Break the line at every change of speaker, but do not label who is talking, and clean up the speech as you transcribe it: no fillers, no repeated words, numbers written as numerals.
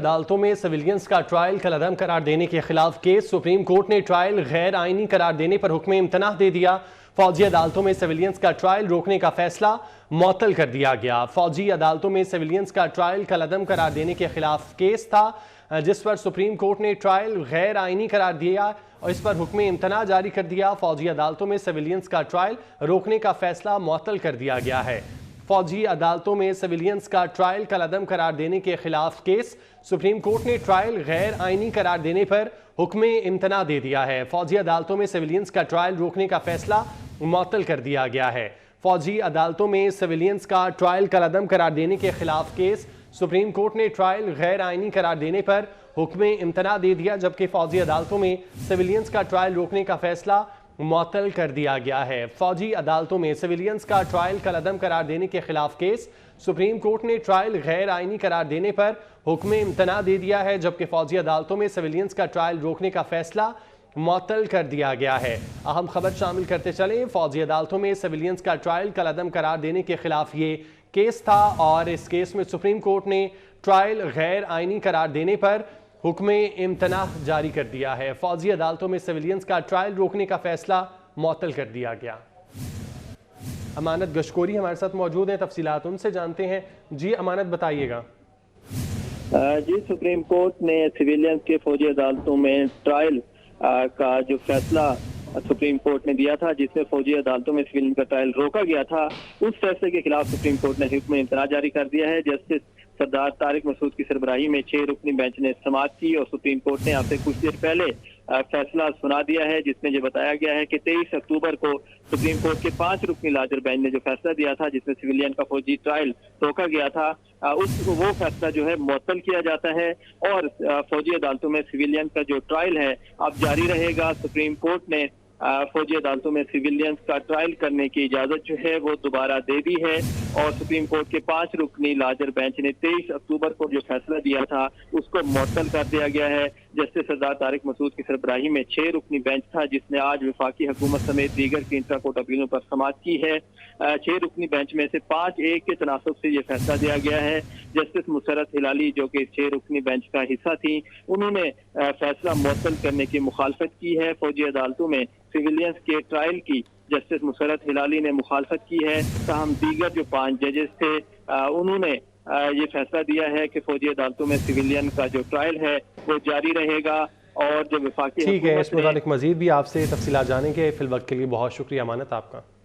अदालतों में सिविलियंस का ट्रायल कलअदम करार देने के खिलाफ केस। सुप्रीम कोर्ट ने ट्रायल गैर आईनी करार देने पर हुक्म इम्तनाह दे दिया। फौजी अदालतों में सिविलियंस का ट्रायल रोकने का फैसला मुअत्तल कर दिया गया। फौजी अदालतों में सिविलियंस का ट्रायल कलअदम करार देने के खिलाफ केस था, जिस पर सुप्रीम कोर्ट ने ट्रायल गैर आईनी करार दिया और इस पर हुक्म इम्तनाह जारी कर दिया। फौजी अदालतों में सिविलियंस का ट्रायल रोकने का फैसला मुअत्तल कर दिया गया है। फौजी अदालतों में सिविलियंस का ट्रायल कलअदम करार देने के खिलाफ केस। सुप्रीम कोर्ट ने ट्रायल गैर आईनी करार देने पर हुक्म इम्तनाह दे दिया है। फौजी अदालतों में सिविलियंस का ट्रायल रोकने का फैसला मुअत्तल कर दिया गया है। फौजी अदालतों में सिविलियंस का ट्रायल कलअदम करार देने के खिलाफ केस। सुप्रीम कोर्ट ने ट्रायल गैर आईनी करार देने पर हुक्म इम्तनाह दे दिया, जबकि फौजी अदालतों में सिविलियंस का ट्रायल रोकने का फैसला मुअत्तल कर दिया गया है। फौजी अदालतों में सिविलियंस का ट्रायल कलअदम करार देने के खिलाफ केस। सुप्रीम कोर्ट ने ट्रायल गैर आईनी करार देने पर हुक्म इम्तनाह दे दिया है, जबकि फौजी अदालतों में सिविलियंस का ट्रायल रोकने का फैसला मुअत्तल कर दिया गया है। अहम खबर शामिल करते चले। फौजी अदालतों में सिविलियंस का ट्रायल कलअदम करार देने के खिलाफ ये केस था और इस केस में सुप्रीम कोर्ट ने ट्रायल गैर आईनी करार देने पर हुक्म इम्तनाह जारी कर दिया है। फौजी अदालतों में सिविलियंस का ट्रायल रोकने का फैसला मुअत्तल कर दिया गया। अमानत गशकोरी हमारे साथ मौजूद हैं, तफसीलात उनसे जानते हैं। जी अमानत, बताइएगा।
जी, सुप्रीम कोर्ट ने सिविलियंस के फौजी अदालतों में ट्रायल का जो फैसला सुप्रीम कोर्ट ने दिया था, जिसमें फौजी अदालतों में सिविलियन का ट्रायल रोका गया था, उस फैसले के खिलाफ सुप्रीम कोर्ट ने हुक्म इम्तनाह जारी कर दिया है। जस्टिस सरदार तारिक मसूद की सरबराही में 6 रुकनी बेंच ने समाअत की और सुप्रीम कोर्ट ने आपसे कुछ देर पहले फैसला सुना दिया है, जिसमें ये बताया गया है कि 23 अक्टूबर को सुप्रीम कोर्ट के 5 रुकनी लार्जर बेंच ने जो फैसला दिया था, जिसमें सिविलियन का फौजी ट्रायल रोका गया था, वो फैसला जो है मुअत्तल किया जाता है और फौजी अदालतों में सिविलियन का जो ट्रायल है अब जारी रहेगा। सुप्रीम कोर्ट ने फौजी अदालतों में सिविलियंस का ट्रायल करने की इजाजत जो है वो दोबारा दे दी है और सुप्रीम कोर्ट के 5 रुकनी लार्जर बेंच ने 23 अक्टूबर को जो फैसला दिया था उसको मुअत्तल कर दिया गया है। जस्टिस सरदार तारिक मसूद की सरबराही में 6 रुकनी बेंच था, जिसने आज वफाकी हुकूमत समेत दीगर की इंट्रा कोर्ट अपीलों पर समाअत की है। 6 रुकनी बेंच में से 5-1 के तनासब से ये फैसला दिया गया है। जस्टिस मुसरत हिलाली, जो कि 6 रुकनी बेंच का हिस्सा थी, उन्होंने फैसला मुअत्तल करने की मुखालफत की है। फौजी अदालतों में सिविलियंस के ट्रायल की जस्टिस मुसरत हिलाली ने मुखालफत की है। ताहम दीगर जो 5 जजेस थे उन्होंने ये फैसला दिया है कि फौजी अदालतों में सिविलियन का जो ट्रायल है वो जारी रहेगा और जो वफाकी
ठीक है, इस मुतालिक मजीद भी आपसे तफसीलात जानेंगे। फिल वक्त के लिए बहुत शुक्रिया अमानत आपका।